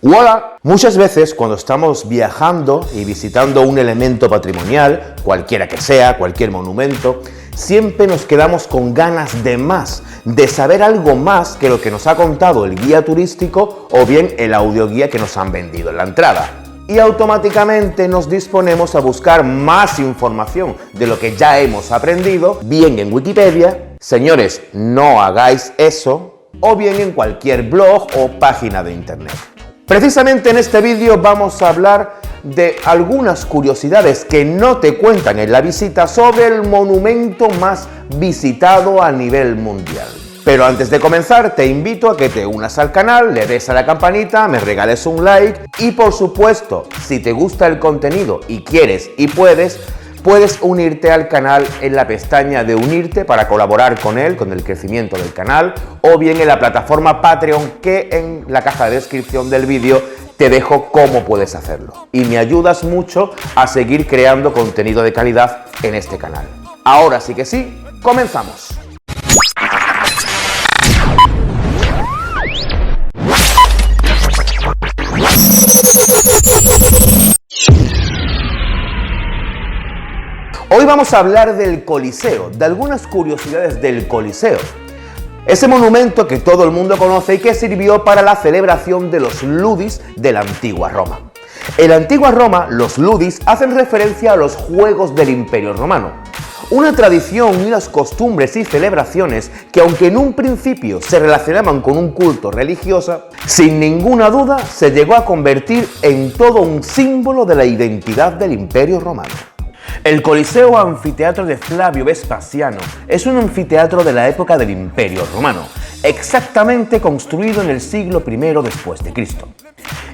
Hola. Muchas veces cuando estamos viajando y visitando un elemento patrimonial, cualquiera que sea, cualquier monumento, siempre nos quedamos con ganas de más, de saber algo más que lo que nos ha contado el guía turístico o bien el audioguía que nos han vendido en la entrada. Y automáticamente nos disponemos a buscar más información de lo que ya hemos aprendido, bien en Wikipedia. Señores, no hagáis eso, o bien en cualquier blog o página de internet. Precisamente en este vídeo vamos a hablar de algunas curiosidades que no te cuentan en la visita sobre el monumento más visitado a nivel mundial. Pero antes de comenzar te invito a que te unas al canal, le des a la campanita, me regales un like y por supuesto, si te gusta el contenido y quieres y puedes unirte al canal en la pestaña de unirte para colaborar con él, con el crecimiento del canal, o bien en la plataforma Patreon, que en la caja de descripción del vídeo te dejo cómo puedes hacerlo. Y me ayudas mucho a seguir creando contenido de calidad en este canal. Ahora sí que sí, comenzamos. Hoy vamos a hablar del Coliseo, de algunas curiosidades del Coliseo. Ese monumento que todo el mundo conoce y que sirvió para la celebración de los ludis de la antigua Roma. En la antigua Roma, los ludis hacen referencia a los Juegos del Imperio Romano. Una tradición y unas costumbres y celebraciones que, aunque en un principio se relacionaban con un culto religioso, sin ninguna duda se llegó a convertir en todo un símbolo de la identidad del Imperio Romano. El Coliseo Anfiteatro de Flavio Vespasiano es un anfiteatro de la época del Imperio Romano, exactamente construido en el siglo I después de Cristo.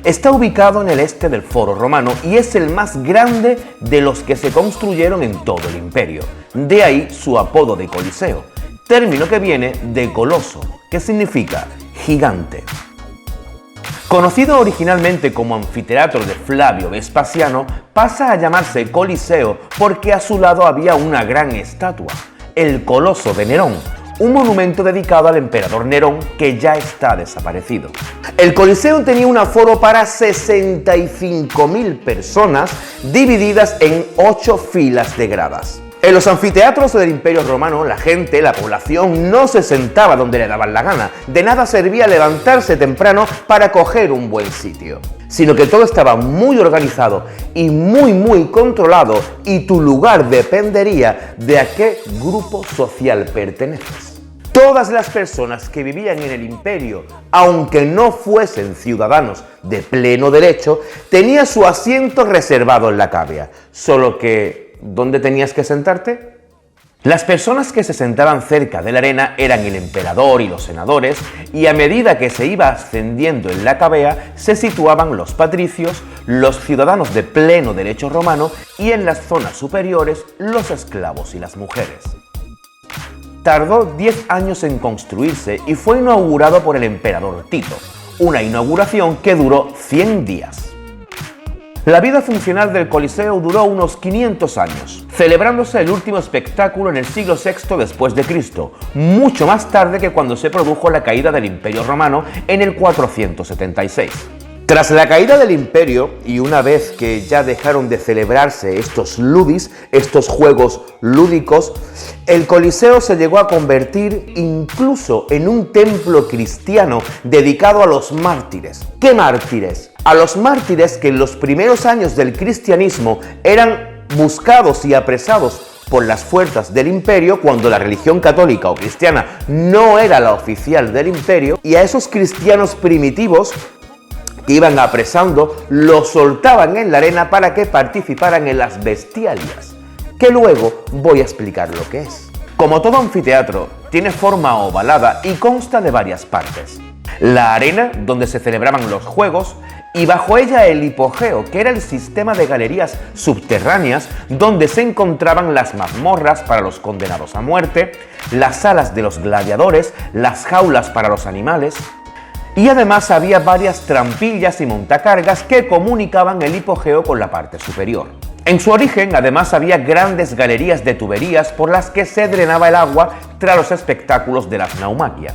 Está ubicado en el este del Foro Romano y es el más grande de los que se construyeron en todo el imperio. De ahí su apodo de Coliseo, término que viene de coloso, que significa gigante. Conocido originalmente como Anfiteatro de Flavio Vespasiano, pasa a llamarse Coliseo porque a su lado había una gran estatua, el Coloso de Nerón, un monumento dedicado al emperador Nerón que ya está desaparecido. El Coliseo tenía un aforo para 65.000 personas divididas en 8 filas de gradas. En los anfiteatros del Imperio Romano, la gente, la población, no se sentaba donde le daban la gana. De nada servía levantarse temprano para coger un buen sitio, sino que todo estaba muy organizado y muy controlado, y tu lugar dependería de a qué grupo social perteneces. Todas las personas que vivían en el imperio, aunque no fuesen ciudadanos de pleno derecho, tenían su asiento reservado en la cavea, solo que ¿dónde tenías que sentarte? Las personas que se sentaban cerca de la arena eran el emperador y los senadores, y a medida que se iba ascendiendo en la cavea se situaban los patricios, los ciudadanos de pleno derecho romano y en las zonas superiores los esclavos y las mujeres. Tardó 10 años en construirse y fue inaugurado por el emperador Tito, una inauguración que duró 100 días. La vida funcional del Coliseo duró unos 500 años, celebrándose el último espectáculo en el siglo VI después de Cristo, mucho más tarde que cuando se produjo la caída del Imperio Romano en el 476. Tras la caída del imperio, y una vez que ya dejaron de celebrarse estos ludis, estos juegos lúdicos, el Coliseo se llegó a convertir incluso en un templo cristiano dedicado a los mártires. ¿Qué mártires? A los mártires que en los primeros años del cristianismo eran buscados y apresados por las fuerzas del imperio cuando la religión católica o cristiana no era la oficial del imperio, y a esos cristianos primitivos que iban apresando, los soltaban en la arena para que participaran en las bestialias, que luego voy a explicar lo que es. Como todo anfiteatro, tiene forma ovalada y consta de varias partes. La arena, donde se celebraban los juegos, y bajo ella el hipogeo, que era el sistema de galerías subterráneas donde se encontraban las mazmorras para los condenados a muerte, las salas de los gladiadores, las jaulas para los animales. Y además había varias trampillas y montacargas que comunicaban el hipogeo con la parte superior. En su origen, además, había grandes galerías de tuberías por las que se drenaba el agua tras los espectáculos de las naumaquias.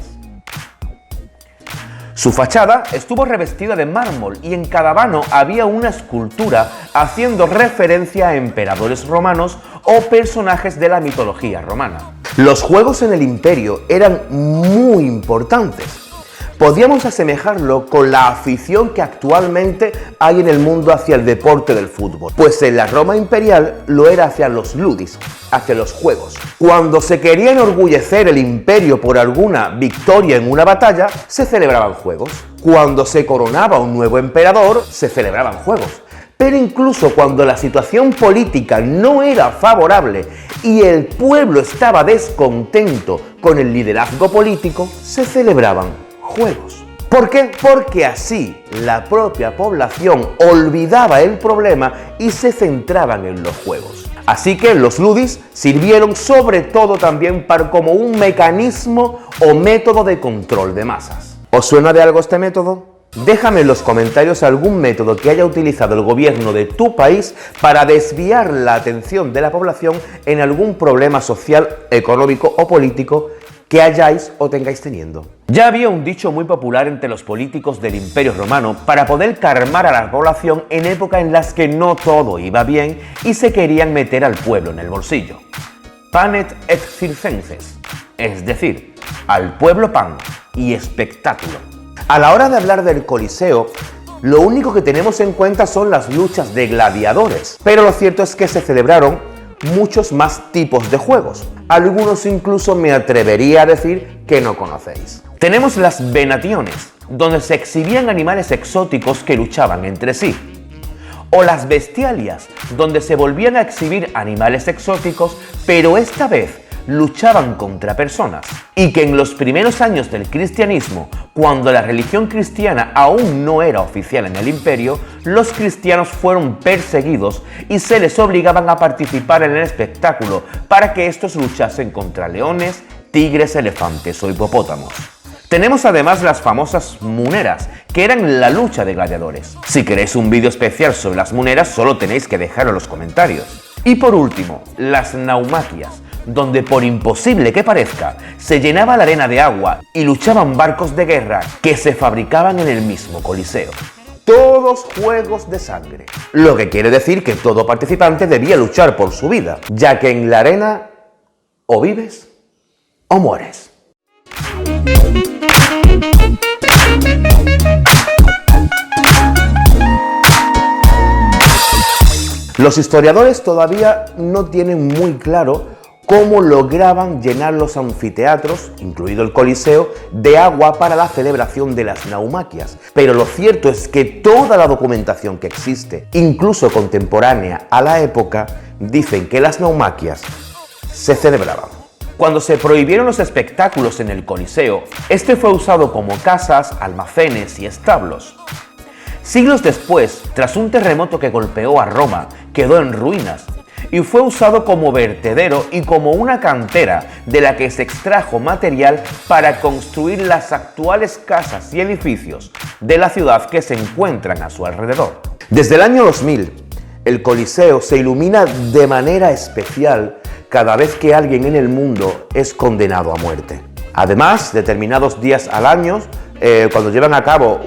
Su fachada estuvo revestida de mármol y en cada vano había una escultura haciendo referencia a emperadores romanos o personajes de la mitología romana. Los juegos en el imperio eran muy importantes. Podríamos asemejarlo con la afición que actualmente hay en el mundo hacia el deporte del fútbol, pues en la Roma imperial lo era hacia los ludis, hacia los juegos. Cuando se quería enorgullecer el imperio por alguna victoria en una batalla, se celebraban juegos. Cuando se coronaba un nuevo emperador, se celebraban juegos. Pero incluso cuando la situación política no era favorable y el pueblo estaba descontento con el liderazgo político, se celebraban juegos. ¿Por qué? Porque así la propia población olvidaba el problema y se centraban en los juegos. Así que los ludis sirvieron sobre todo también como un mecanismo o método de control de masas. ¿Os suena de algo este método? Déjame en los comentarios algún método que haya utilizado el gobierno de tu país para desviar la atención de la población en algún problema social, económico o político que hayáis o tengáis teniendo. Ya había un dicho muy popular entre los políticos del Imperio Romano para poder calmar a la población en épocas en las que no todo iba bien y se querían meter al pueblo en el bolsillo. Panet et circenses, es decir, al pueblo pan y espectáculo. A la hora de hablar del Coliseo, lo único que tenemos en cuenta son las luchas de gladiadores, pero lo cierto es que se celebraron muchos más tipos de juegos. Algunos incluso me atrevería a decir que no conocéis. Tenemos las venationes, donde se exhibían animales exóticos que luchaban entre sí. O las bestialias, donde se volvían a exhibir animales exóticos, pero esta vez luchaban contra personas. Y que en los primeros años del cristianismo, cuando la religión cristiana aún no era oficial en el imperio, los cristianos fueron perseguidos y se les obligaban a participar en el espectáculo para que estos luchasen contra leones, tigres, elefantes o hipopótamos. Tenemos además las famosas muneras, que eran la lucha de gladiadores. Si queréis un vídeo especial sobre las muneras, solo tenéis que dejarlo en los comentarios. Y por último, las naumaquias, donde por imposible que parezca, se llenaba la arena de agua y luchaban barcos de guerra que se fabricaban en el mismo Coliseo. Todos juegos de sangre, lo que quiere decir que todo participante debía luchar por su vida, ya que en la arena o vives o mueres. Los historiadores todavía no tienen muy claro cómo lograban llenar los anfiteatros, incluido el Coliseo, de agua para la celebración de las naumaquias. Pero lo cierto es que toda la documentación que existe, incluso contemporánea a la época, dicen que las naumaquias se celebraban. Cuando se prohibieron los espectáculos en el Coliseo, este fue usado como casas, almacenes y establos. Siglos después, tras un terremoto que golpeó a Roma, quedó en ruinas y fue usado como vertedero y como una cantera de la que se extrajo material para construir las actuales casas y edificios de la ciudad que se encuentran a su alrededor. Desde el año 2000, el Coliseo se ilumina de manera especial cada vez que alguien en el mundo es condenado a muerte. Además, determinados días al año, cuando llevan a cabo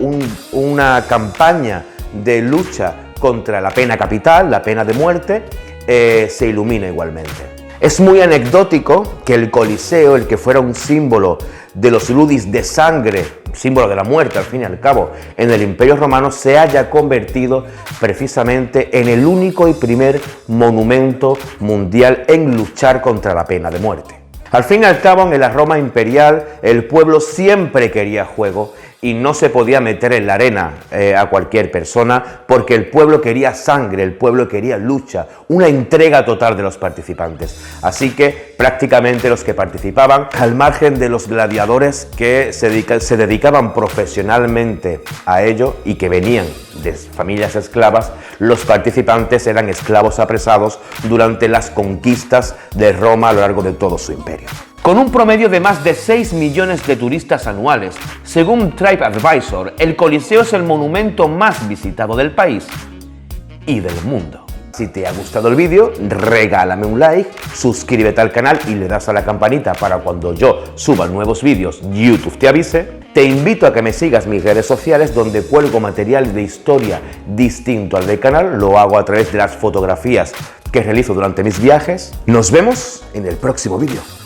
una campaña de lucha contra la pena capital, la pena de muerte, se ilumina igualmente. Es muy anecdótico que el Coliseo, el que fuera un símbolo de los ludis de sangre, símbolo de la muerte al fin y al cabo, en el Imperio Romano, se haya convertido precisamente en el único y primer monumento mundial en luchar contra la pena de muerte. Al fin y al cabo, en la Roma imperial, el pueblo siempre quería juego y no se podía meter en la arena a cualquier persona, porque el pueblo quería sangre, el pueblo quería lucha, una entrega total de los participantes. Así que prácticamente los que participaban, al margen de los gladiadores que se dedicaban profesionalmente a ello y que venían de familias esclavas, los participantes eran esclavos apresados durante las conquistas de Roma a lo largo de todo su imperio. Con un promedio de más de 6 millones de turistas anuales, según TripAdvisor, el Coliseo es el monumento más visitado del país y del mundo. Si te ha gustado el vídeo, regálame un like, suscríbete al canal y le das a la campanita para cuando yo suba nuevos vídeos YouTube te avise. Te invito a que me sigas en mis redes sociales donde cuelgo material de historia distinto al del canal, lo hago a través de las fotografías que realizo durante mis viajes. Nos vemos en el próximo vídeo.